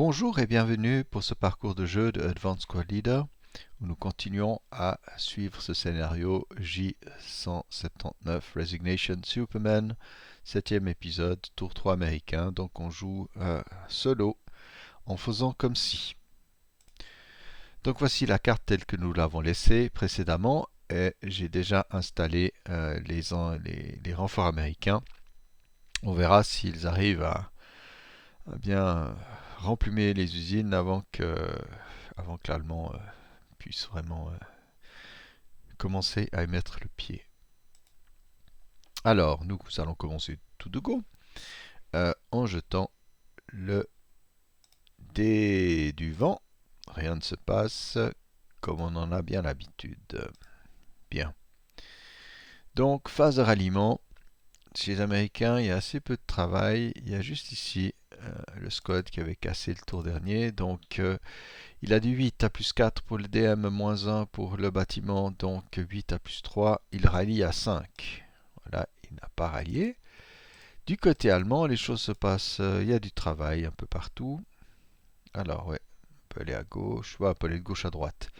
Bonjour et bienvenue pour ce parcours de jeu de Advanced Squad Leader où nous continuons à suivre ce scénario J179 Resignation Superman, 7e épisode, tour 3 américain. Donc on joue solo en faisant comme si. Donc voici la carte telle que nous l'avons laissée précédemment et j'ai déjà installé les renforts américains. On verra s'ils arrivent à bien remplumer les usines avant que l'Allemand puisse vraiment commencer à y mettre le pied. Alors, nous allons commencer tout de go en jetant le dé du vent. Rien ne se passe comme on en a bien l'habitude. Bien. Donc, phase de ralliement. Chez les Américains, il y a assez peu de travail. Il y a juste ici le squad qui avait cassé le tour dernier. Donc, il a du 8 à plus 4 pour le DM, moins 1 pour le bâtiment. Donc, 8 à plus 3. Il rallie à 5. Voilà, il n'a pas rallié. Du côté allemand, les choses se passent. Il y a du travail un peu partout. Alors, ouais, on peut aller à gauche. Ouais, on peut aller de gauche à droite.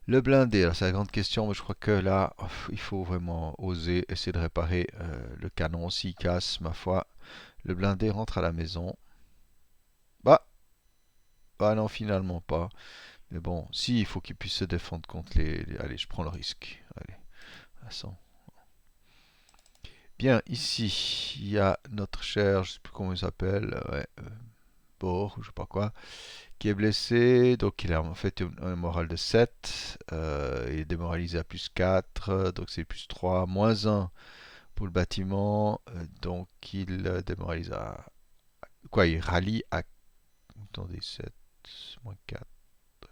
Le blindé, c'est la grande question, mais je crois que là, il faut vraiment oser essayer de réparer le canon s'il casse, ma foi. Le blindé rentre à la maison. Bah, bah non, finalement pas. Mais bon, si, il faut qu'il puisse se défendre contre Allez, je prends le risque. Allez, à 100. Bien, ici, il y a notre cher, je sais plus comment il s'appelle, ouais, Bor, ou je sais pas quoi, qui est blessé. Donc il a en fait un moral de 7. Il est démoralisé à plus 4. Donc c'est plus 3, moins 1 pour le bâtiment. Donc il démoralise à... Quoi, il rallie à... Attendez, 7, moins 4,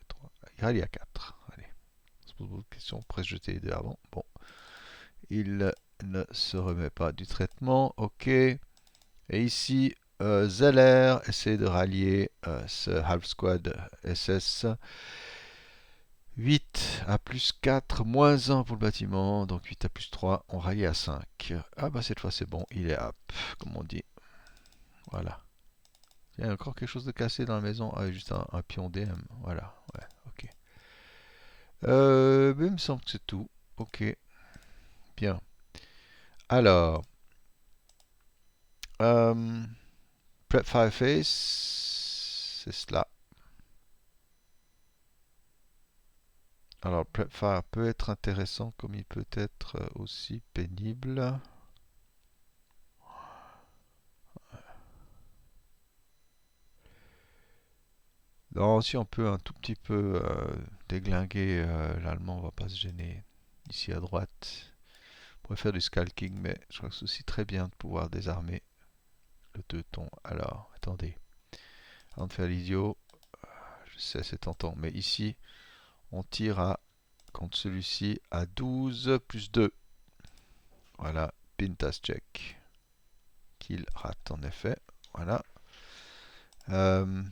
3. Il rallie à 4. Allez, on se pose beaucoup de questions. Presque jeté les deux avant. Bon, il ne se remet pas du traitement. Ok. Et ici, Zeller essaie de rallier ce Half Squad SS. 8 à plus 4, moins 1 pour le bâtiment, donc 8 à plus 3, on rallie à 5. Ah bah cette fois c'est bon, il est up, comme on dit. Voilà. Il y a encore quelque chose de cassé dans la maison. Ah, juste un pion DM, voilà, ouais, ok. Mais il me semble que c'est tout. Ok, bien. Alors, euh, Prep Fireface, c'est cela. Alors, Prep Fire peut être intéressant comme il peut être aussi pénible. Non, si on peut un tout petit peu déglinguer l'allemand, on va pas se gêner. Ici à droite, on pourrait faire du scalking, mais je crois que c'est aussi très bien de pouvoir désarmer le teuton. Alors, attendez, avant de faire l'idiot, je sais c'est tentant, mais ici, on tire contre celui-ci à 12 plus 2. Voilà, Pintas check. Qu'il rate en effet. Voilà. Euh,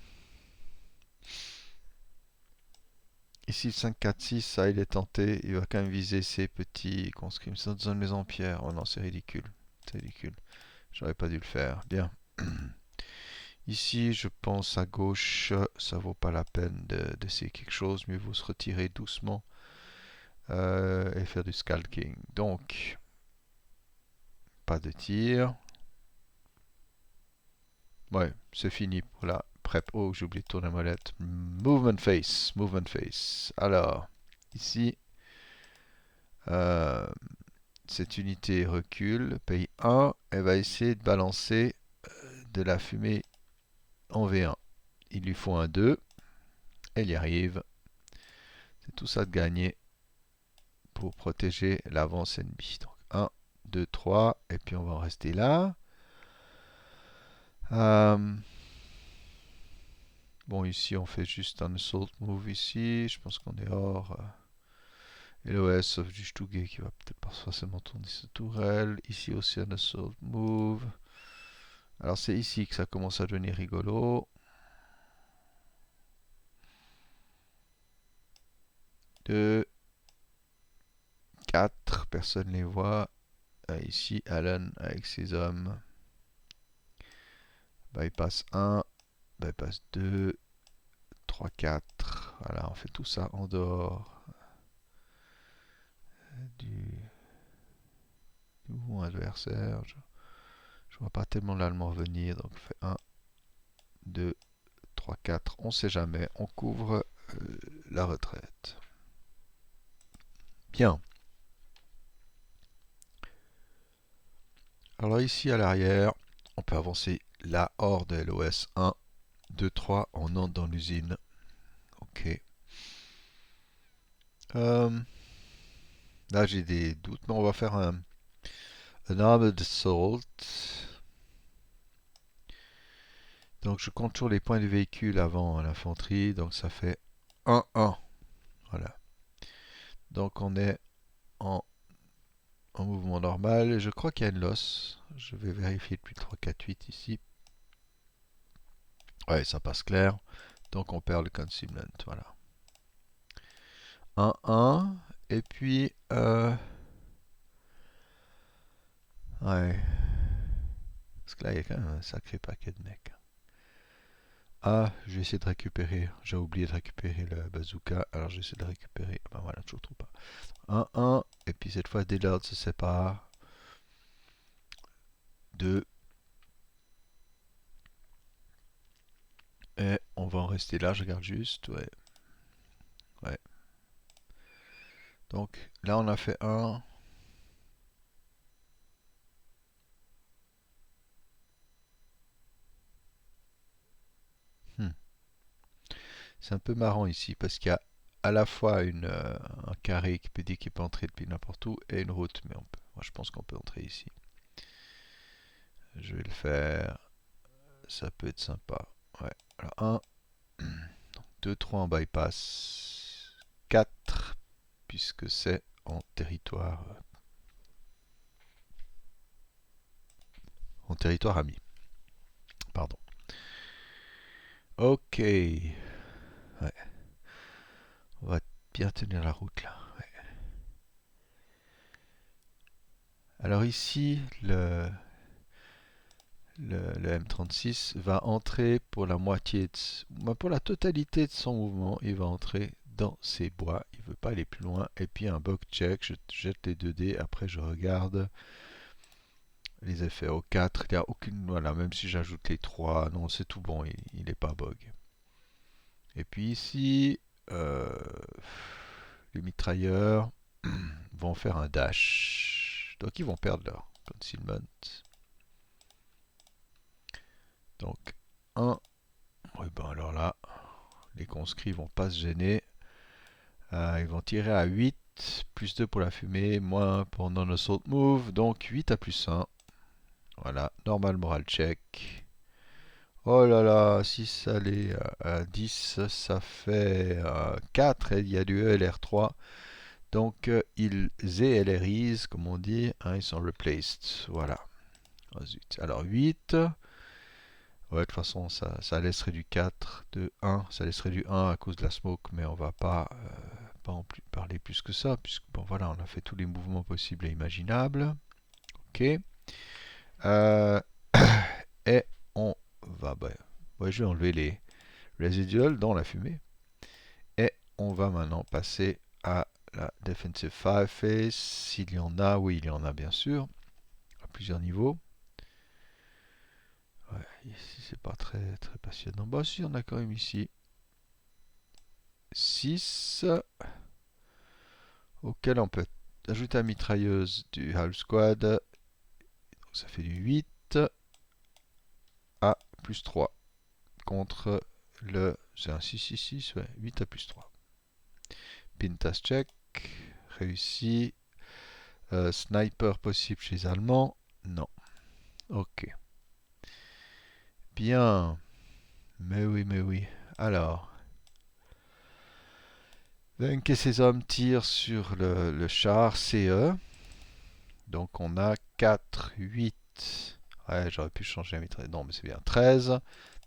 Ici, le 5, 4, 6, ça, il est tenté. Il va quand même viser ces petits conscrits. C'est dans une maison en pierre. Oh non, c'est ridicule. C'est ridicule. J'aurais pas dû le faire. Bien. Ici, je pense à gauche, ça vaut pas la peine d'essayer quelque chose. Mieux vaut se retirer doucement et faire du scalking. Donc, pas de tir. Ouais, c'est fini pour la prep. Oh, j'ai oublié de tourner la molette. Movement face. Movement face. Alors, ici, euh, cette unité recule, paye 1, elle va essayer de balancer de la fumée en V1. Il lui faut un 2, elle y arrive. C'est tout ça de gagner pour protéger l'avance ennemie. Donc 1, 2, 3, et puis on va en rester là. Bon, ici on fait juste un assault move ici. Je pense qu'on est hors. LOS sauf du Stuguet qui va peut-être pas forcément tourner sa tourelle. Ici aussi un assault move. Alors c'est ici que ça commence à devenir rigolo. 2, 4, personne les voit. Ici, Alan avec ses hommes. Bypass 1. bypass 2, 3, 4. Voilà, on fait tout ça en dehors du mouvement adversaire. Je vois pas tellement l'allemand venir, donc on fait 1, 2, 3, 4. On sait jamais, on couvre la retraite. Bien. Alors ici à l'arrière, on peut avancer là hors de LOS 1, 2, 3, on entre dans l'usine. Ok. Là j'ai des doutes, mais on va faire un armored assault. Donc je compte toujours les points du véhicule avant l'infanterie, donc ça fait 1, 1. Voilà. Donc on est en mouvement normal. Et je crois qu'il y a une loss. Je vais vérifier depuis 3, 4, 8 ici. Ouais, ça passe clair. Donc on perd le concealment. Voilà. 1, 1. Et puis... ouais. Parce que là, il y a quand même un sacré paquet de mecs. Ah, je vais essayer de récupérer. J'ai oublié de récupérer le bazooka. Alors j'essaie de récupérer. Ben voilà, je ne trouve pas. 1, 1. Et puis cette fois, des lords se séparent. 2. Et on va en rester là, je regarde juste. Ouais. Ouais. Donc là, on a fait 1. Hmm. C'est un peu marrant ici parce qu'il y a à la fois un carré qui peut dire qu'il peut entrer depuis n'importe où et une route. Mais moi, je pense qu'on peut entrer ici. Je vais le faire. Ça peut être sympa. Ouais. Alors 1, 2, 3 en bypass. 4 puisque c'est en territoire ami. Pardon. Ok. Ouais. On va bien tenir la route là. Ouais. Alors ici, le M36 va entrer pour la moitié, pour la totalité de son mouvement, il va entrer dans ces bois. Il ne veut pas aller plus loin. Et puis un bug check, je jette les 2 dés, après je regarde les effets au 4. Il n'y a aucune, voilà, même si j'ajoute les 3, non, c'est tout bon, il n'est pas bug. Et puis ici, les mitrailleurs vont faire un dash. Donc ils vont perdre leur concealment. Donc 1. Oui, ben alors là, les conscrits vont pas se gêner. Ils vont tirer à 8, plus 2 pour la fumée, moins pour non-assault move, donc 8 à plus 1. Voilà, normal moral check. Oh là là, si ça allait à 10, ça fait 4 et il y a du ELR3. Donc ils ELRisent, comme on dit, hein, ils sont replaced. Voilà. Oh, zut. Alors 8. Ouais, de toute façon, ça laisserait du 4, de 1. Ça laisserait du 1 à cause de la smoke, mais on va pas en plus parler plus que ça, puisque bon voilà, on a fait tous les mouvements possibles et imaginables. Ok. Euh, et on va... Bah, ouais, je vais enlever les residuals dans la fumée. Et on va maintenant passer à la Defensive Fireface. S'il y en a, oui, il y en a bien sûr, à plusieurs niveaux. Ouais, ici, c'est pas très, très passionnant. Bah, si, on a quand même ici 6, auquel on peut ajouter la mitrailleuse du Half Squad. Donc, ça fait du 8 à plus 3 contre le... C'est un 6, ouais, 8 à plus 3. Pintas check, réussi. Sniper possible chez les Allemands? Non. Ok. Bien. Mais oui, mais oui. Alors, Venk et ses hommes tirent sur le char CE. Donc on a 4, 8. Ouais, j'aurais pu changer la mitrailleuse. Non, mais c'est bien. 13.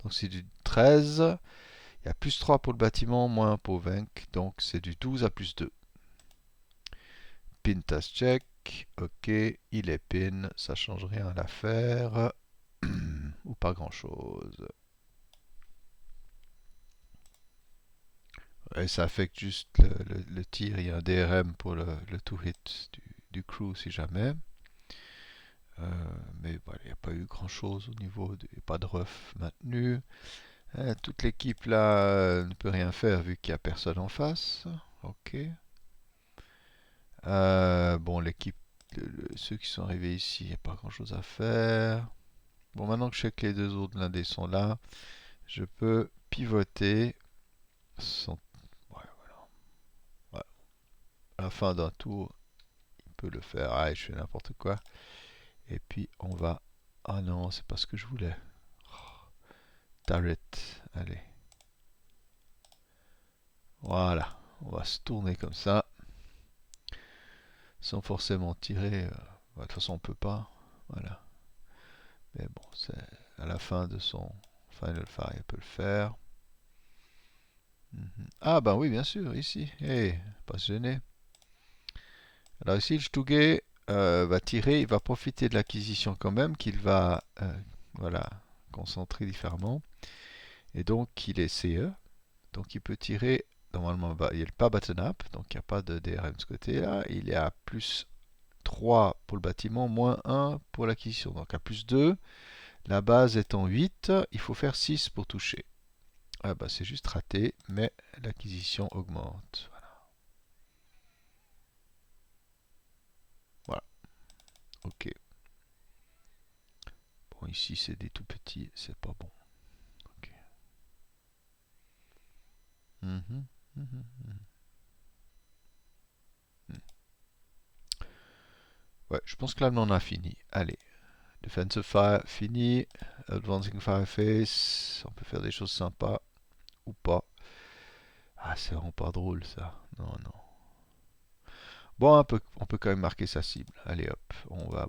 Donc c'est du 13. Il y a plus 3 pour le bâtiment, moins 1 pour Venk. Donc c'est du 12 à plus 2. Pintas check. Ok, il est pin. Ça change rien à l'affaire. Ou pas grand chose. Et ça affecte juste le tir. Il y a un DRM pour le to hit du crew si jamais. Mais voilà, il n'y a pas eu grand chose au niveau, pas de ref maintenu. Toute l'équipe là ne peut rien faire vu qu'il n'y a personne en face. Ok. Bon, l'équipe, ceux qui sont arrivés ici, il n'y a pas grand chose à faire. Bon, maintenant que je sais que les deux autres blindés sont là, je peux pivoter sans... Ouais, voilà. Ouais. À la fin d'un tour, il peut le faire. Ah, je fais n'importe quoi. Et puis, on va... Ah non, c'est pas ce que je voulais. Oh, turret. Allez. Voilà. On va se tourner comme ça. Sans forcément tirer. De toute façon, on peut pas. Voilà. Mais bon, c'est à la fin de son Final Fire, il peut le faire. Ah ben oui, bien sûr, ici. Hey, pas se gêner. Alors ici, le Stugé va tirer, il va profiter de l'acquisition quand même, qu'il va voilà, concentrer différemment. Et donc, il est CE. Donc, il peut tirer, normalement, il n'est pas button up, donc il n'y a pas de DRM de ce côté-là. Il est à plus 3 pour le bâtiment, moins 1 pour l'acquisition. Donc, à plus 2. La base étant 8, il faut faire 6 pour toucher. Ah bah c'est juste raté, mais l'acquisition augmente. Voilà. Voilà. Ok. Bon, ici c'est des tout petits, c'est pas bon. Ok. Mhm, mhm, mhm. Ouais, je pense que là on en a fini. Allez. Defensive Fire fini. Advancing Fire Face. On peut faire des choses sympas. Ou pas. Ah, c'est vraiment pas drôle ça. Non, non. Bon, on peut quand même marquer sa cible. Allez hop. On va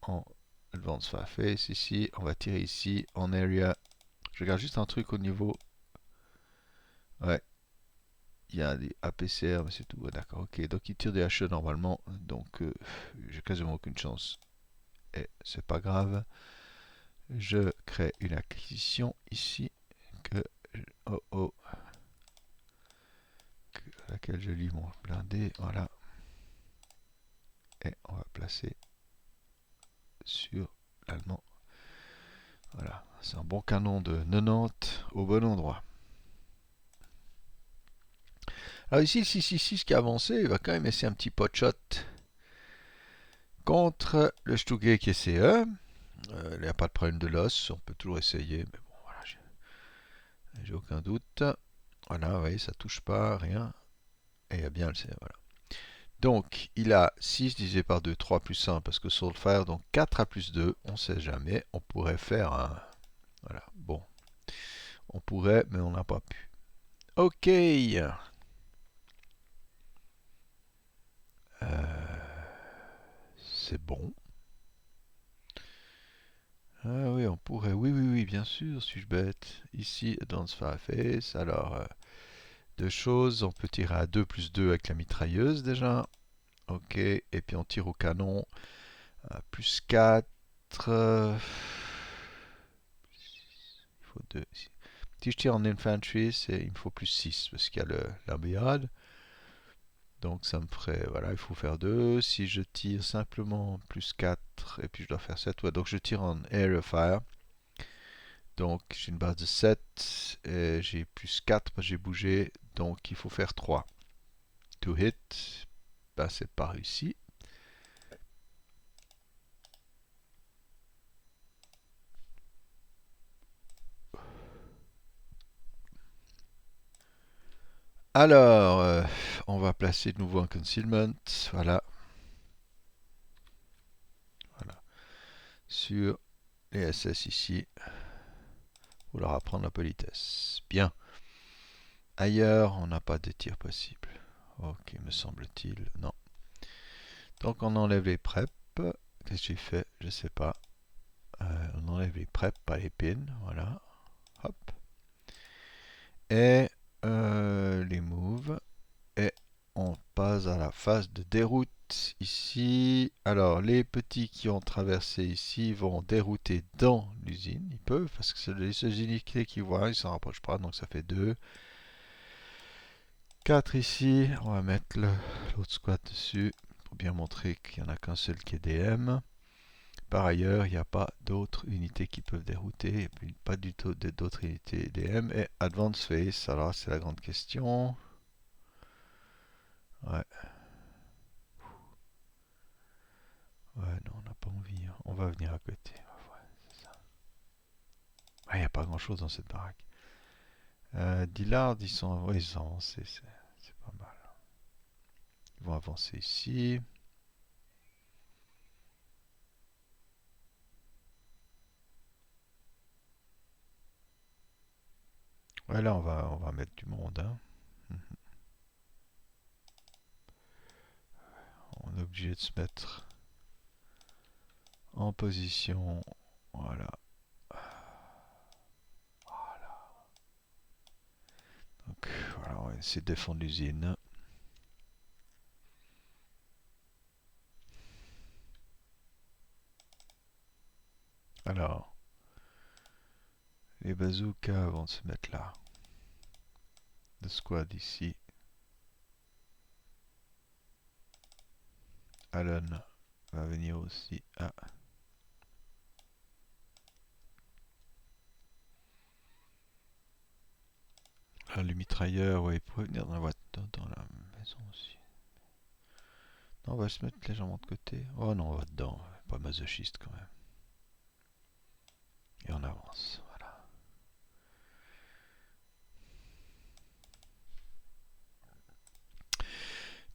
en Advanced Fire Face ici. On va tirer ici. En Area. Je regarde juste un truc au niveau. Ouais. Il y a des APCR, mais c'est tout. Ouais, d'accord, ok. Donc il tire des HE normalement. Donc j'ai quasiment aucune chance. Et c'est pas grave. Je crée une acquisition ici. Que, oh oh. À laquelle je lis mon blindé. Voilà. Et on va placer sur l'allemand. Voilà. C'est un bon canon de 90 au bon endroit. Alors ici, le 666 qui a avancé, il va quand même essayer un petit pot shot contre le Stugé qui est CE. Il n'y a pas de problème de l'os, on peut toujours essayer, mais bon, voilà, j'ai aucun doute. Voilà, vous voyez, ça touche pas, rien. Et il y a bien le CE, voilà. Donc, il a 6 divisé par 2, 3 plus 1, parce que Soulfire, donc 4 à plus 2, on ne sait jamais. On pourrait faire un... Voilà, bon. On pourrait, mais on n'a pas pu. Ok. C'est bon. Ah oui, on pourrait. Oui, oui, oui, bien sûr, suis-je bête. Ici, dans ce Fireface. Alors, deux choses. On peut tirer à 2 plus 2 avec la mitrailleuse déjà. Ok. Et puis on tire au canon. À plus 4. Il faut 2. Si je tire en infantry, il me faut plus 6 parce qu'il y a l'embuyade. Donc ça me ferait, voilà, il faut faire 2. Si je tire simplement plus 4, et puis je dois faire 7, ouais, donc je tire en area fire. Donc j'ai une base de 7, et j'ai plus 4, j'ai bougé, donc il faut faire 3. To hit, bah c'est pas réussi. Alors, on va placer de nouveau un concealment, voilà. Voilà. Sur les SS ici, pour leur apprendre la politesse. Bien. Ailleurs, on n'a pas de tir possible. Ok, me semble-t-il. Non. Donc on enlève les preps. Qu'est-ce que j'ai fait? Je sais pas. On enlève les preps, pas les pins. Voilà. Hop. Et les moves. Et on passe à la phase de déroute ici. Alors les petits qui ont traversé ici vont dérouter dans l'usine. Ils peuvent parce que c'est les seules unités qu'ils voient. Ils s'en rapprochent pas. Donc ça fait 2. 4 ici. On va mettre l'autre squad dessus pour bien montrer qu'il n'y en a qu'un seul qui est DM. Par ailleurs, il n'y a pas d'autres unités qui peuvent dérouter, et puis pas du tout d'autres unités DM. Et Advance Phase, alors c'est la grande question. Ouais. Ouais, non, on n'a pas envie. Hein. On va venir à côté. Ouais, c'est ça. Ah, il n'y a pas grand chose dans cette baraque. Dillard, ils sont, ouais, ils ont avancé, c'est pas mal. Ils vont avancer ici. Ouais, là, on va mettre du monde. Hein. On est obligé de se mettre en position. Voilà. Donc, voilà, on va essayer de défendre l'usine. Alors, les bazookas vont se mettre là. Le squad ici. Alan va venir aussi. Ah. Là, le mitrailleur, ouais, il pourrait venir dans la maison aussi. Non, on va se mettre légèrement de côté. Oh non, on va dedans. Pas masochiste quand même. Et on avance. Voilà.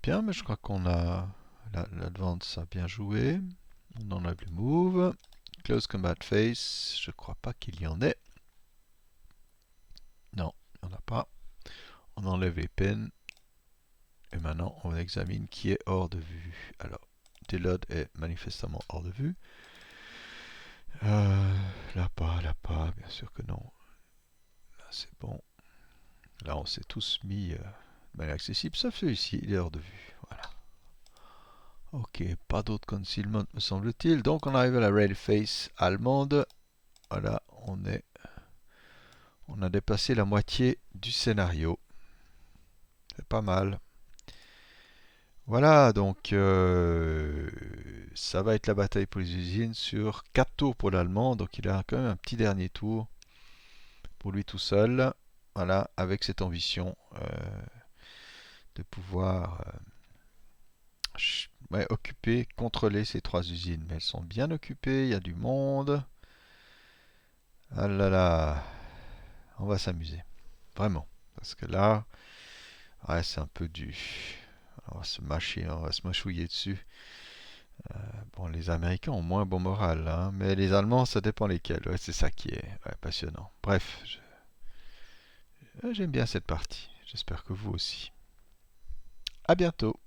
Bien, mais je crois qu'on a. L'advance a bien joué. On enlève le move. Close combat face. Je crois pas qu'il y en ait. Non, il n'y en a pas. On enlève les pins. Et maintenant, on examine qui est hors de vue. Alors, Deload est manifestement hors de vue. Là pas, bien sûr que non. Là, c'est bon. Là, on s'est tous mis de manière accessible, sauf celui-ci, il est hors de vue. Voilà. Ok, pas d'autre concealment, me semble-t-il. Donc, on arrive à la Red Face allemande. Voilà, on a dépassé la moitié du scénario. C'est pas mal. Voilà, donc ça va être la bataille pour les usines sur 4 tours pour l'Allemand. Donc il a quand même un petit dernier tour pour lui tout seul. Voilà, avec cette ambition de pouvoir ouais, occuper, contrôler ces 3 usines. Mais elles sont bien occupées, il y a du monde. Ah là là, on va s'amuser. Vraiment. Parce que là, ouais, c'est un peu du... On va se mâcher, on va se mâchouiller dessus. Bon, les Américains ont moins bon moral, hein, mais les Allemands, ça dépend lesquels. Ouais, c'est ça qui est ouais, passionnant. Bref, j'aime bien cette partie. J'espère que vous aussi. À bientôt.